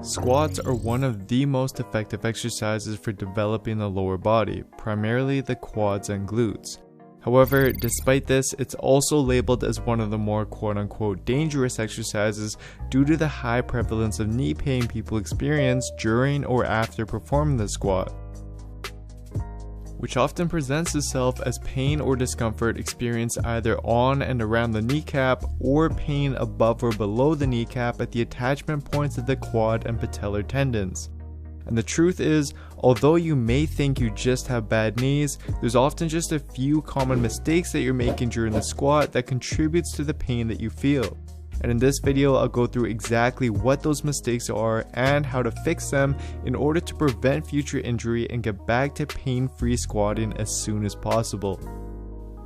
Squats are one of the most effective exercises for developing the lower body, primarily the quads and glutes. However, despite this, it's also labeled as one of the more quote-unquote dangerous exercises due to the high prevalence of knee pain people experience during or after performing the squat, which often presents itself as pain or discomfort experienced either on and around the kneecap or pain above or below the kneecap at the attachment points of the quad and patellar tendons. And the truth is, although you may think you just have bad knees, there's often just a few common mistakes that you're making during the squat that contributes to the pain that you feel. And in this video, I'll go through exactly what those mistakes are and how to fix them in order to prevent future injury and get back to pain-free squatting as soon as possible.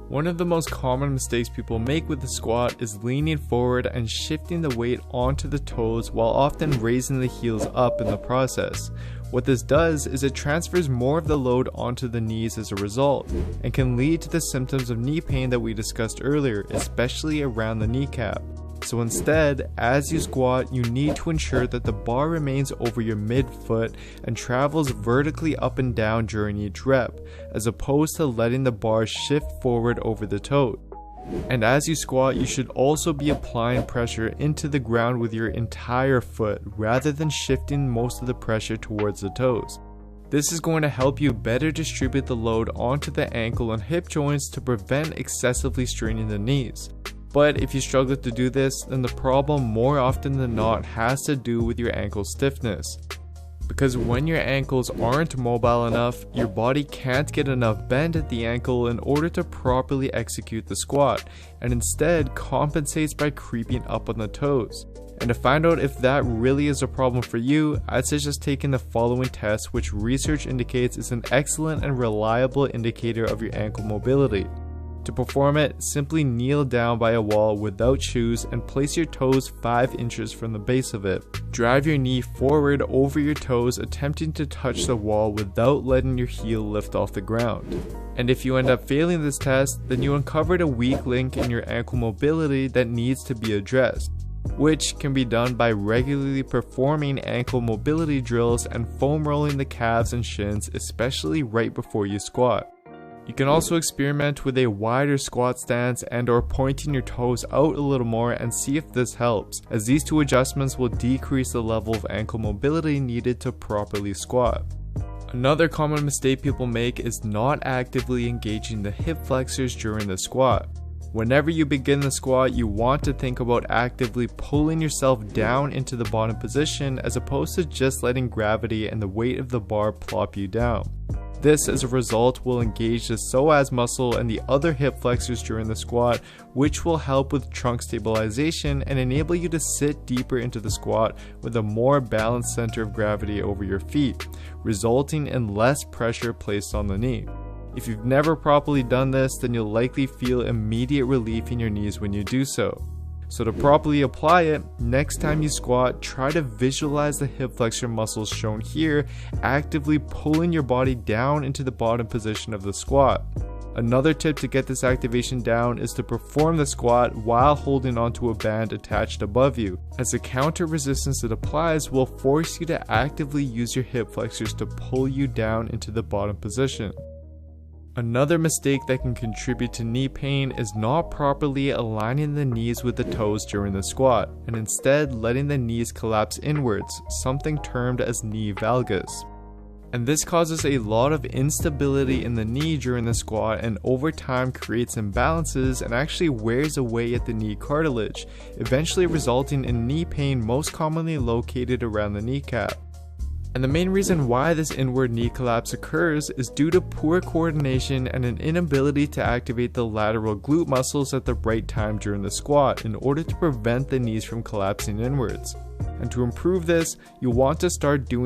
One of the most common mistakes people make with the squat is leaning forward and shifting the weight onto the toes while often raising the heels up in the process. What this does is it transfers more of the load onto the knees as a result, and can lead to the symptoms of knee pain that we discussed earlier, especially around the kneecap. So instead, as you squat, you need to ensure that the bar remains over your midfoot and travels vertically up and down during each rep, as opposed to letting the bar shift forward over the toe. And as you squat, you should also be applying pressure into the ground with your entire foot, rather than shifting most of the pressure towards the toes. This is going to help you better distribute the load onto the ankle and hip joints to prevent excessively straining the knees. But if you struggle to do this, then the problem more often than not has to do with your ankle stiffness. Because when your ankles aren't mobile enough, your body can't get enough bend at the ankle in order to properly execute the squat, and instead compensates by creeping up on the toes. And to find out if that really is a problem for you, I'd suggest taking the following test, which research indicates is an excellent and reliable indicator of your ankle mobility. To perform it, simply kneel down by a wall without shoes and place your toes 5 inches from the base of it. Drive your knee forward over your toes, attempting to touch the wall without letting your heel lift off the ground. And if you end up failing this test, then you uncovered a weak link in your ankle mobility that needs to be addressed, which can be done by regularly performing ankle mobility drills and foam rolling the calves and shins, especially right before you squat. You can also experiment with a wider squat stance and or pointing your toes out a little more and see if this helps, as these two adjustments will decrease the level of ankle mobility needed to properly squat. Another common mistake people make is not actively engaging the hip flexors during the squat. Whenever you begin the squat, you want to think about actively pulling yourself down into the bottom position as opposed to just letting gravity and the weight of the bar plop you down. This, as a result, will engage the psoas muscle and the other hip flexors during the squat, which will help with trunk stabilization and enable you to sit deeper into the squat with a more balanced center of gravity over your feet, resulting in less pressure placed on the knee. If you've never properly done this, then you'll likely feel immediate relief in your knees when you do so. So to properly apply it, next time you squat, try to visualize the hip flexor muscles shown here actively pulling your body down into the bottom position of the squat. Another tip to get this activation down is to perform the squat while holding onto a band attached above you, as the counter resistance it applies will force you to actively use your hip flexors to pull you down into the bottom position. Another mistake that can contribute to knee pain is not properly aligning the knees with the toes during the squat, and instead letting the knees collapse inwards, something termed as knee valgus. And this causes a lot of instability in the knee during the squat, and over time creates imbalances and actually wears away at the knee cartilage, eventually resulting in knee pain most commonly located around the kneecap. And the main reason why this inward knee collapse occurs is due to poor coordination and an inability to activate the lateral glute muscles at the right time during the squat in order to prevent the knees from collapsing inwards. And to improve this, you want to start doing